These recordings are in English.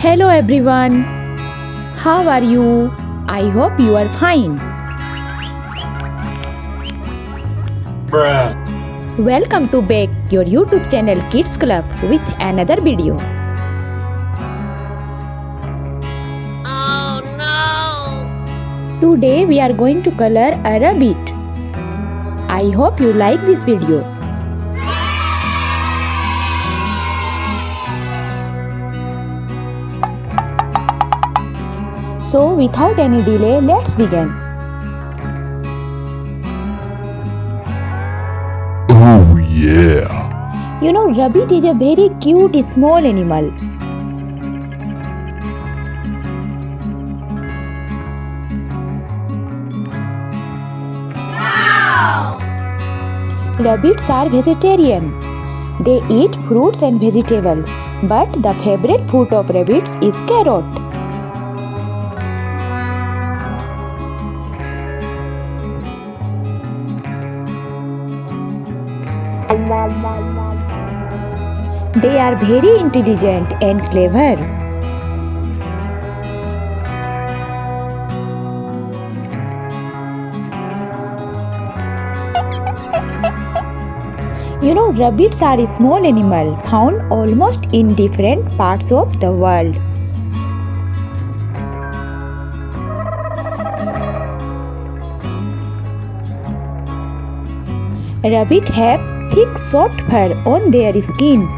Hello everyone. How are you? I hope you are fine. Bruh. Welcome to back your YouTube channel Kids Club with another video. Oh no! Today we are going to color a rabbit. I hope you like this video. So without any delay, let's begin. Oh yeah. You know, rabbit is a very cute small animal. Wow! Rabbits are vegetarian. They eat fruits and vegetables, but the favorite food of rabbits is carrot. They are very intelligent and clever. You know, rabbits are a small animal found almost in different parts of the world. Rabbits have thick soft fur on their skin.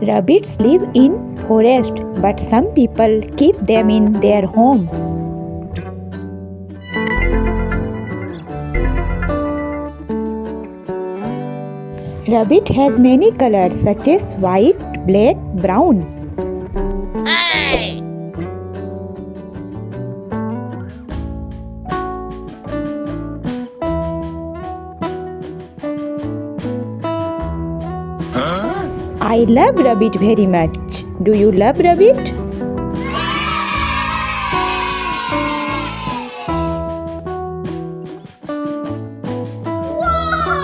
Rabbits live in forest, but some people keep them in their homes. Rabbit has many colors such as white, black, brown. Hey! Huh? I love rabbit very much. Do you love rabbit? Whoa!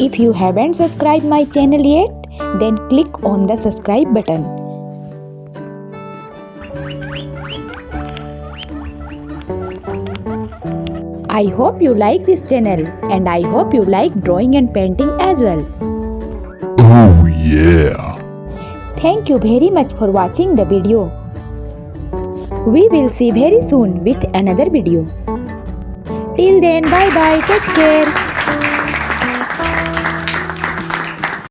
If you haven't subscribed my channel yet, then click on the subscribe button. I hope you like this channel and I hope you like drawing and painting as well. Oh yeah. Thank you very much for watching the video. We will see very soon with another video. Till then, bye bye, take care.